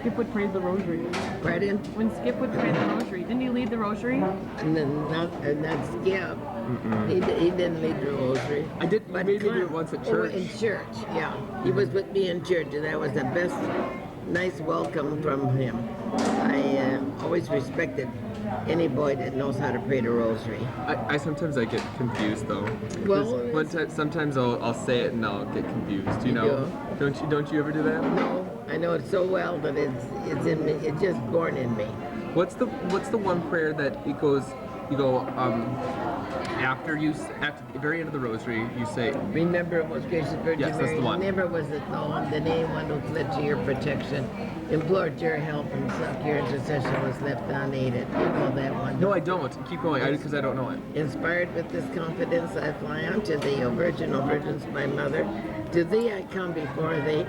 Skip would pray the rosary. Pardon? When Skip would pray the rosary, didn't he lead the rosary? And then not Skip. He didn't lead the rosary. I did. I made you do it once at church. Oh, in church, yeah. He was with me in church, and that was the best, nice welcome from him. I always respected any boy that knows how to pray the rosary. I sometimes I get confused though. Well, one time, sometimes I'll say it and I'll get confused. You know? Don't you ever do that? No, I know it so well that it's in me. It's just born in me. What's the one prayer that it goes? You go after at the very end of the rosary. You say, Remember, it was gracious Virgin Yes, that's Mary. the one. Never was it known that anyone who fled to your protection, implored your help, and sought your intercession was left unaided. You know that one. No, I don't. Keep going, because I don't know it. Inspired with this confidence, I fly unto thee, O Virgin, O Virgin's my mother. To thee I come before thee.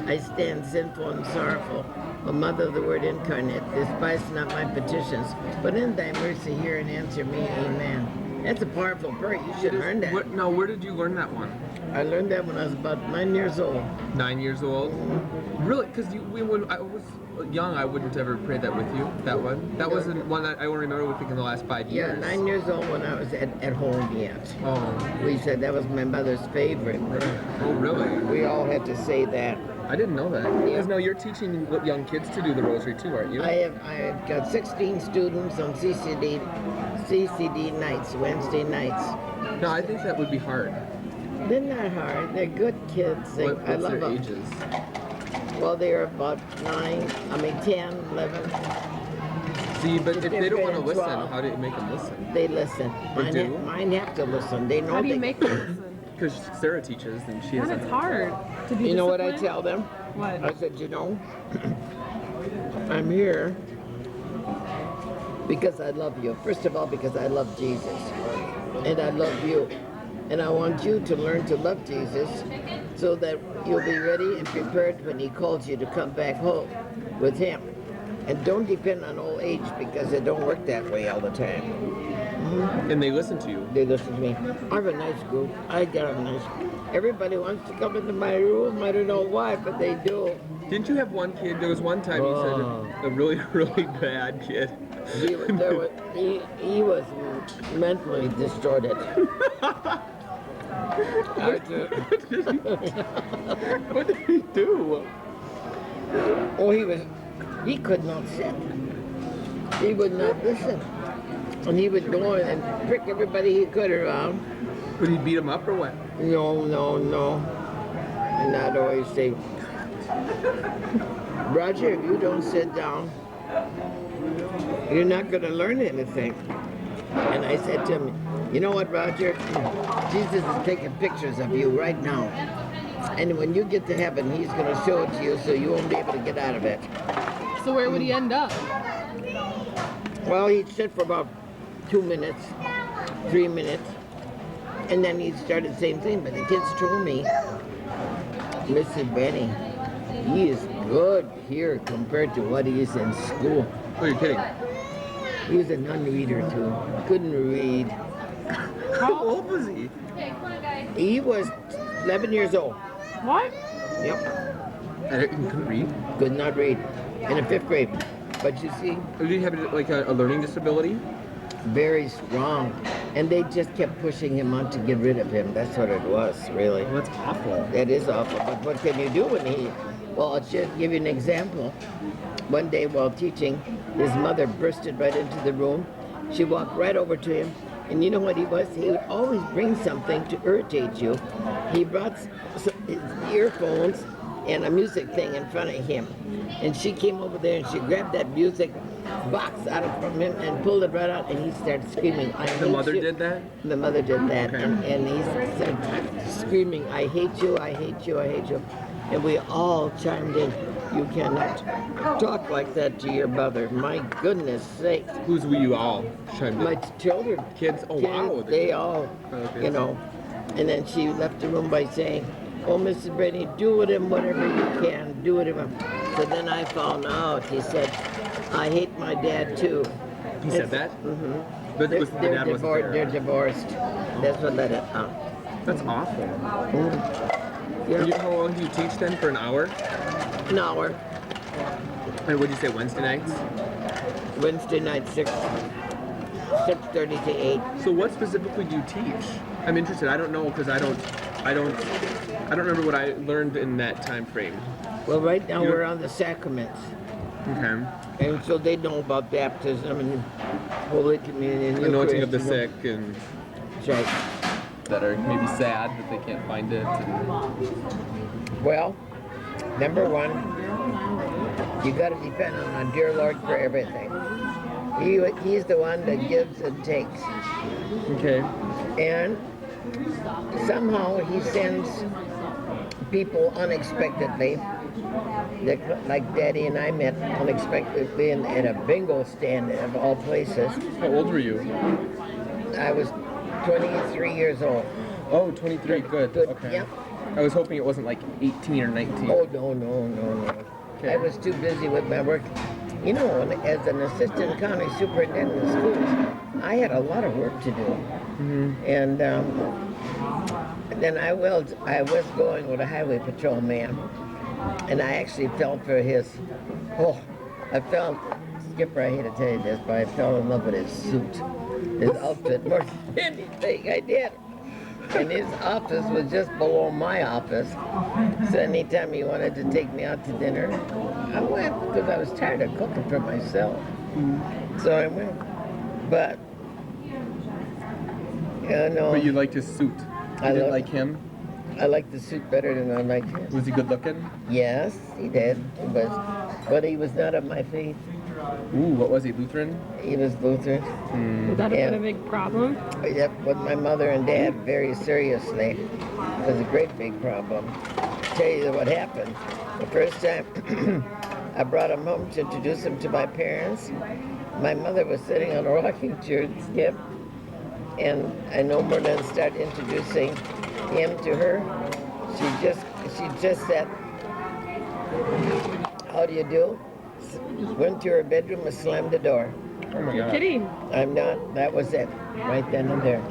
I stand sinful and sorrowful. O Mother of the Word incarnate, despise not my petitions, but in thy mercy hear and answer me. Amen. That's a powerful prayer. You should learn that. Where did you learn that one? I learned that when I was about 9 years old. 9 years old? Really? Because when I was young, I wouldn't ever pray that with you. That one. That wasn't one that I only remember within the last 5 years. Yeah, 9 years old when I was at home yet. Oh. We said that was my mother's favorite. Oh, really? We all had to say that. I didn't know that. Yeah. Because now you're teaching young kids to do the rosary too, aren't you? I have got 16 students on CCD nights, Wednesday nights. No, I think that would be hard. They're not hard. They're good kids. I What's love their them. ages? Well, they're about 10, 11. See, but if they don't want to 10, listen, 12. how do you make them listen? They listen. They do? Mine have to listen. They know. How do you they- make them listen? Because Sarah teaches and she And has it's hard to be You know what I disciplined. tell them? What? I said, I'm here because I love you. First of all, because I love Jesus. And I love you. And I want you to learn to love Jesus so that you'll be ready and prepared when he calls you to come back home with him. And don't depend on old age because it don't work that way all the time. And they listen to you. They listen to me. I have a nice group. I got a nice everybody wants to come into my room. I don't know why, but they do. Didn't you have one kid? There was one time you said a really, really bad kid. He was mentally distorted. What did he do? Oh, he could not sit. He would not listen. And he would go in and prick everybody he could around. Would he beat him up or what? No. And I'd always say, Roger, if you don't sit down, you're not going to learn anything. And I said to him, you know what, Roger? Jesus is taking pictures of you right now. And when you get to heaven, he's going to show it to you so you won't be able to get out of it. So where would he end up? Well, he'd sit for about 2 minutes, 3 minutes, and then he'd start the same thing. But the kids told me, Mr. Benny, he is good here compared to what he is in school. Oh, you're kidding. He was a non-reader too. Couldn't read. How old was he? He was 11 years old. What? Yep. And he couldn't read? Could not read. In the 5th grade. But you see, Did he have like a learning disability? very strong. And they just kept pushing him on to get rid of him. That's what it was, really. Well, that's awful. That is awful. But what can you do when he... Well, I'll just give you an example. One day while teaching, his mother bursted right into the room. She walked right over to him. And you know what he was? He would always bring something to irritate you. He brought his earphones and a music thing in front of him. And she came over there and she grabbed that music box out from him and pulled it right out, and he started screaming, I hate you. The mother did that? The mother did that. Okay. And he started screaming, I hate you, I hate you, I hate you. And we all chimed in, you cannot talk like that to your mother. My goodness sakes. Who's were you all? My children. Kids? Oh, wow. They all, Okay. you know. And then she left the room by saying, oh, Mrs. Brady, do with him whatever you can. Do with him. So then I found out, he said, I hate my dad too. He said that? Mm-hmm. But the dad wasn't there. They're divorced. That's what let it out. That's awful. Yeah. How long do you teach then? For an hour? An hour. And what'd you say, Wednesday nights? Wednesday night 6:30 to 8. So what specifically do you teach? I'm interested. I don't know because I don't remember what I learned in that time frame. Well, right now You- we're on the sacraments. Okay. And so they know about baptism and Holy Communion. Anointing of the Eucharist, sick and That's right. that are maybe sad that they can't find it. And... Well, number one, you got to depend on our dear Lord for everything. He's the one that gives and takes. Okay. And somehow he sends people unexpectedly. Like Daddy and I met unexpectedly at a bingo stand of all places. How old were you? I was 23 years old. Oh, 23. Good. Good, Okay. yep. I was hoping it wasn't like 18 or 19. Oh, no. Okay. I was too busy with my work. You know, as an assistant county superintendent of schools, I had a lot of work to do. Mm-hmm. And then I was going with a highway patrol man, and I actually fell for his, Skipper, I hate to tell you this, but I fell in love with his suit, his outfit, more than anything I did. And his office was just below my office. So anytime he wanted to take me out to dinner, I went because I was tired of cooking for myself. So I went. But, But you liked his suit. You I didn't love- like him? I liked the suit better than I liked him. Was he good looking? Yes, he did. But he was not of my faith. Ooh, what was he, Lutheran? He was Lutheran. Was that Yeah. a big problem? Yep, with my mother and dad, very seriously. It was a great big problem. I'll tell you what happened. The first time I brought him home to introduce him to my parents, my mother was sitting on a rocking chair, Skip, and I no more than start introducing him to her. She just said, "How do you do?" Went to her bedroom and slammed the door. Oh my You're god. kidding. I'm not. That was it, right then and there.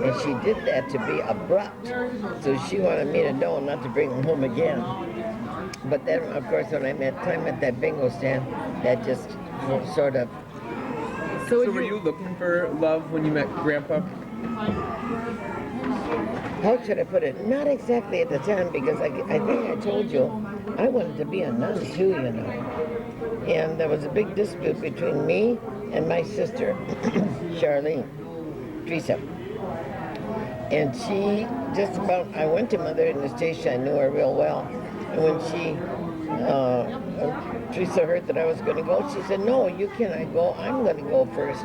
And she did that to be abrupt. So she wanted me to know not to bring him home again. But then, of course, when I met time at that bingo stand, that just sort of. So, So were you looking for love when you met Grandpa? How should I put it? Not exactly at the time, because I think I told you I wanted to be a nun too, you know. And there was a big dispute between me and my sister, Charlene, Teresa. And she I went to Mother Anastasia, I knew her real well. And when Teresa heard that I was going to go, she said, "No, you cannot go, I'm going to go first.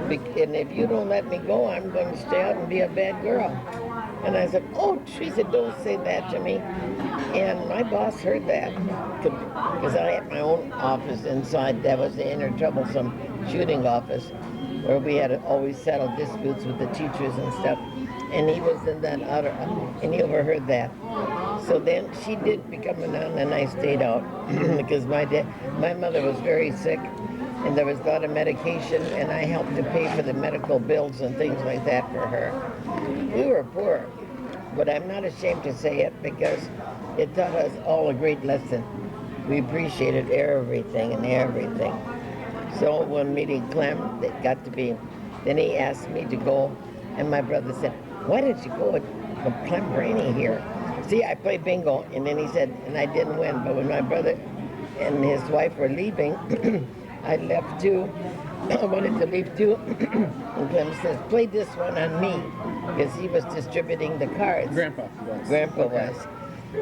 And if you don't let me go, I'm going to stay out and be a bad girl." And I said, "Oh, Teresa, don't say that to me." And my boss heard that, because I had my own office inside. That was the inner troublesome shooting office, where we had to always settle disputes with the teachers and stuff. And he was in that and he overheard that. So then she did become a nun, and I stayed out because my mother was very sick, and there was a lot of medication, and I helped to pay for the medical bills and things like that for her. We were poor, but I'm not ashamed to say it because it taught us all a great lesson. We appreciated everything and everything. So when meeting Clem, it got to be, then he asked me to go, and my brother said, "Why don't you go with Clem Brainy here?" See, I played bingo, and then he said, and I didn't win, but when my brother and his wife were leaving, I left too. I wanted to leave too. And Clem says, "Play this one on me," because he was distributing the cards. Grandpa was. Grandpa was.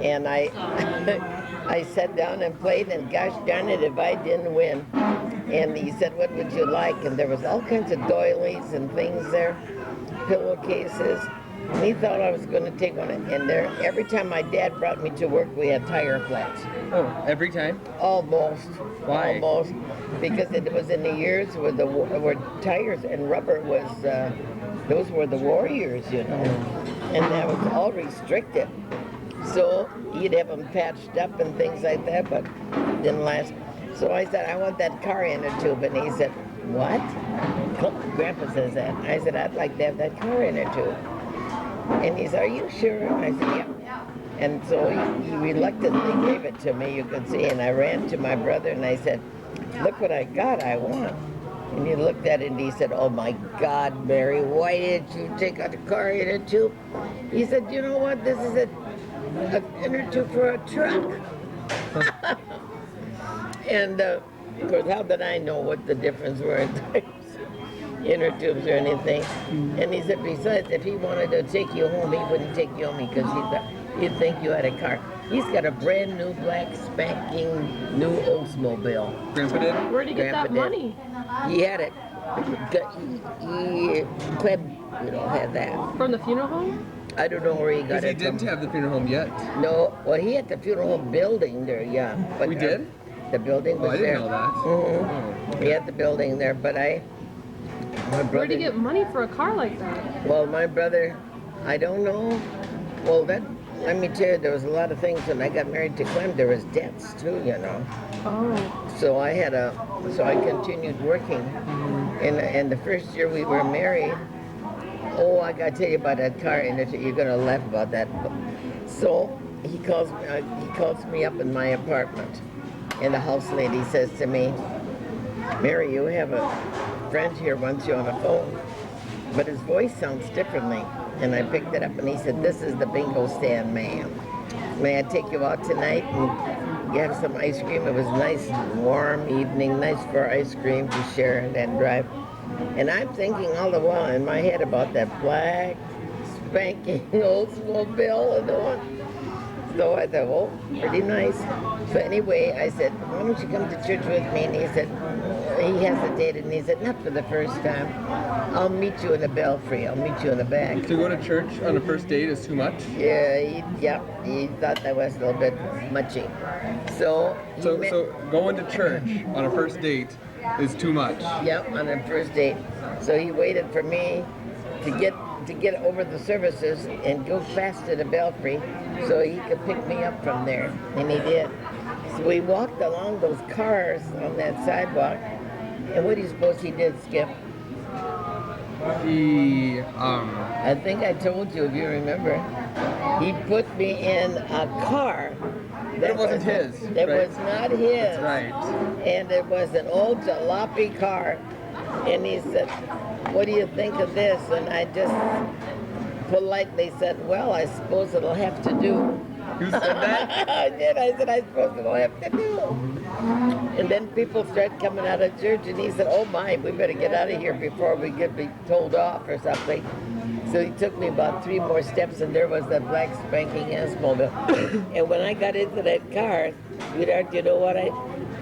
And I sat down and played, and gosh darn it if I didn't win. And he said, "What would you like?" And there was all kinds of doilies and things there, pillowcases. And he thought I was going to take one. And there, every time my dad brought me to work, we had tire flats. Oh, every time? Almost. Why? Almost. Because it was in the years where tires and rubber was, those were the warriors, you know. And that was all restricted. So he'd have them patched up and things like that, but it didn't last. So I said, "I want that car inner tube." And he said, "What?" Grandpa says that. I said, "I'd like to have that car inner tube." And he said, "Are you sure?" I said, "Yeah." And so he reluctantly gave it to me, you could see, and I ran to my brother and I said, look what I got, I want. And he looked at it and he said, oh my God, Mary, why did you take out a car in a tube? He said, you know what, this is an inner tube for a truck. And of course, how did I know what the difference were in types, inner tubes or anything? And he said, besides, if he wanted to take you home, he wouldn't take you home because he'd think you had a car. He's got a brand new black spanking new Oldsmobile. Grandpa did? Where'd he get Grandpa that did. money? He had it. Cleb, had that. From the funeral home? I don't know where he got Because he it didn't from. have the funeral home yet. No, well, he had the funeral home building there, yeah. But We did? The building Oh, was I didn't there. know that. Mhm. Oh. He had the building there, but my brother. Where'd he get money for a car like that? Well, my brother, I don't know. Well, let me tell you, there was a lot of things when I got married to Clem. There was debts too, Oh. So I continued working. And the first year we were married, oh, I gotta tell you about that car, and you're gonna laugh about that. So he calls me up in my apartment, and the house lady says to me, Mary, you have a friend here wants you on the phone, but his voice sounds differently. And I picked it up, and he said, this is the bingo stand man. May I take you out tonight and you have some ice cream? It was a nice warm evening, nice for ice cream to share and then drive. And I'm thinking all the while in my head about that black spanking Oldsmobile and the one. So I thought, well, pretty nice. So anyway, I said, why don't you come to church with me? And he said, he hesitated, and he said, not for the first time. I'll meet you in the belfry. I'll meet you in the back. To go to church on a first date is too much? Yeah, he thought that was a little bit muchy. So Going to church on a first date is too much. Yep, on the first date. So he waited for me to get over the services and go fast to the belfry so he could pick me up from there, and he did. So we walked along those cars on that sidewalk, and what do you suppose he did, Skip? I think I told you, if you remember. He put me in a car. That wasn't his. That right? was not his. That's right. And it was an old jalopy car. And he said, what do you think of this? And I just politely said, well, I suppose it'll have to do. You said that? I did. I said, I suppose it'll have to do. And then people started coming out of church, and he said, oh my, we better get out of here before we get told off or something. So he took me about 3 more steps, and there was that black spanking Oldsmobile. And when I got into that car, sweetheart, you know what I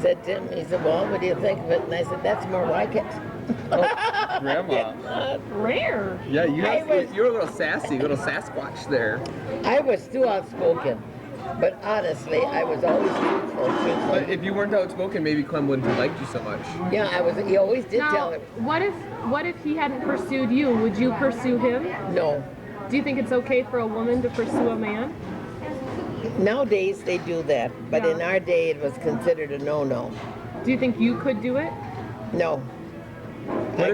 said to him? He said, well, what do you think of it? And I said, that's more like it. Oh, Grandma. Rare. Yeah, you're a little sassy, little Sasquatch there. I was too outspoken. But honestly, I was always truthful. But if you weren't outspoken, maybe Clem wouldn't have liked you so much. Yeah, I was. He always did tell Now, him. what if he hadn't pursued you? Would you pursue him? No. Do you think it's okay for a woman to pursue a man? Nowadays they do that, but Yeah. in our day it was considered a no-no. Do you think you could do it? No. What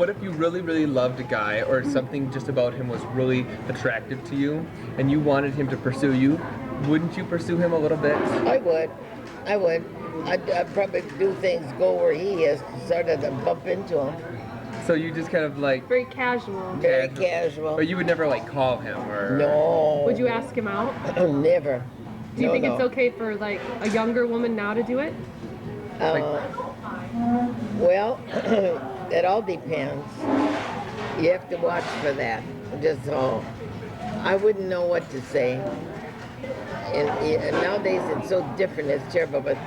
if you really, really loved a guy, or something just about him was really attractive to you, and you wanted him to pursue you? Wouldn't you pursue him a little bit? I would. I'd probably do things, go where he is, sort of to bump into him. So you just kind of like, Very casual. Very casual. but you would never like call him or. No. Would you ask him out? Never. Do you No, think no. it's okay for like a younger woman now to do it? Well, it all depends. You have to watch for that. Just so. I wouldn't know what to say. And nowadays it's so different, it's terrible, but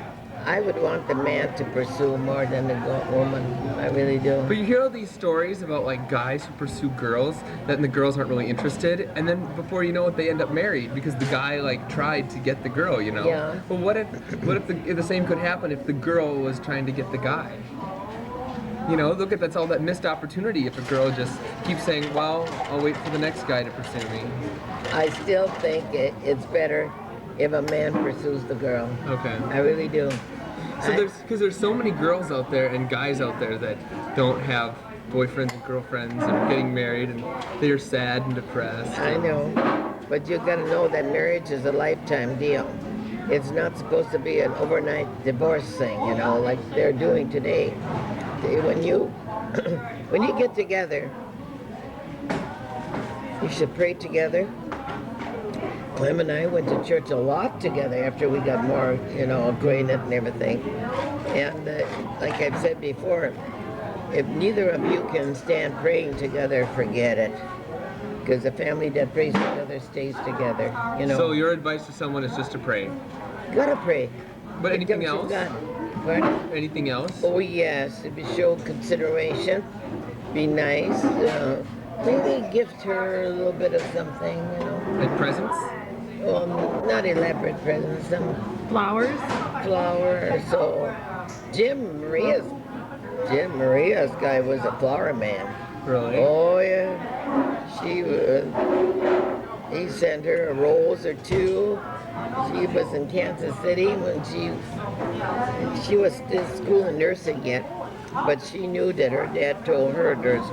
I would want the man to pursue more than the woman. I really do. But you hear all these stories about like guys who pursue girls, that the girls aren't really interested, and then before you know it, they end up married because the guy like tried to get the girl, you know? Yeah. But what if the same could happen if the girl was trying to get the guy? You know, look at that's all that missed opportunity if a girl just keeps saying, well, I'll wait for the next guy to pursue me. I still think it's better if a man pursues the girl. Okay. I really do. So there's so many girls out there and guys out there that don't have boyfriends and girlfriends and are getting married and they're sad and depressed. I know. But you got to know that marriage is a lifetime deal. It's not supposed to be an overnight divorce thing, you know, like they're doing today. When you when you get together, you should pray together. Clem and I went to church a lot together after we got more, you know, acquainted and everything. And like I've said before, if neither of you can stand praying together, forget it. Because a family that prays together stays together, you know. So your advice to someone is just to pray. Gotta pray. But anything Because else? you got- Pardon? Anything else? Oh yes, if you show consideration, be nice. Maybe gift her a little bit of something, you know. Like presents? Well, not elaborate presents, some Flowers? flower. So, Maria's guy was a flower man. Really? Oh yeah, he sent her a rose or two. She was in Kansas City when she was still school in nursing yet, but she knew that her dad told her there's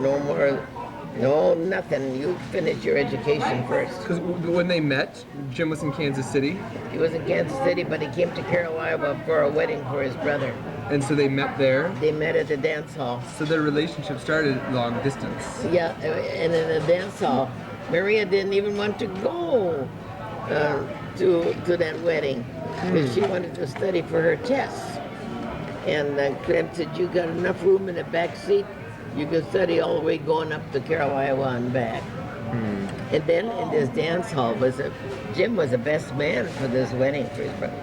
nothing. You finish your education first. Because when they met, Jim was in Kansas City, He was in Kansas City, but he came to Carolina for a wedding for his brother. and so they met there. They met at the dance hall. So their relationship started long distance. Yeah, and in the dance hall, Maria didn't even want to go to that wedding because she wanted to study for her tests. And Clem said, "You got enough room in the back seat. You can study all the way going up to Carolina and back." And then in this dance hall Jim was the best man for this wedding for his brother.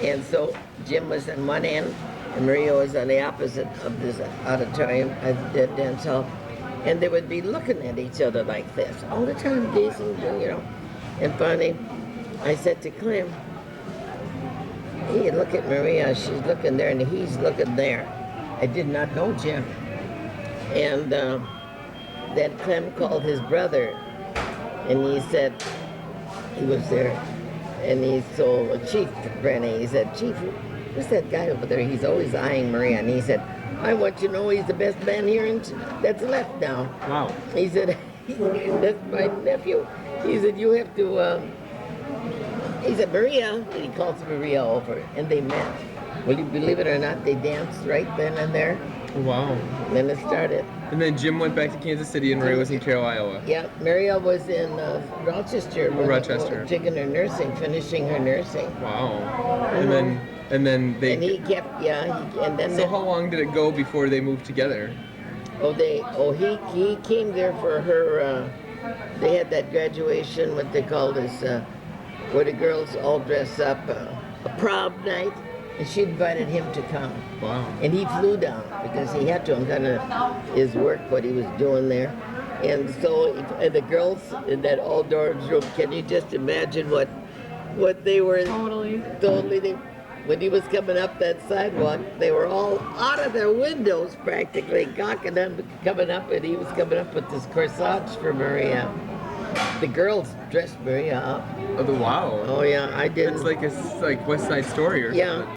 And so Jim was on one end and Maria was on the opposite of this auditorium at the dance hall. And they would be looking at each other like this all the time, gazing, you know. And finally, I said to Clem, "Hey, look at Maria. She's looking there and he's looking there." I did not know Jim. And then Clem called his brother and he said, he was there, and he told Chief Brennan, he said, "Chief, who's that guy over there? He's always eyeing Maria." And he said, "I want you to know he's the best man here that's left now." Wow. He said, "That's my nephew." He said, "You have to," he said, "Maria," and he calls Maria over, and they met. Will you believe it or not, they danced right then and there. Wow. And then it started. And then Jim went back to Kansas City and Maria was in Carroll, Iowa. Yeah, Maria was in Rochester. Rochester. Taking her nursing, finishing her nursing. Wow. And then they. And he kept, and then. So how long did it go before they moved together? He came there for her. They had that graduation, what they call this, where the girls all dress up, a prom night, and she invited him to come. Wow. And he flew down because he had to on kind of his work, what he was doing there. And so and the girls in that all-doors room, can you just imagine what they were? Totally. When he was coming up that sidewalk, they were all out of their windows practically, gawking up, coming up, and he was coming up with this corsage for Maria. The girls dressed Maria up. Oh, wow. Oh yeah, I didn't. It's like West Side Story or something. Yeah.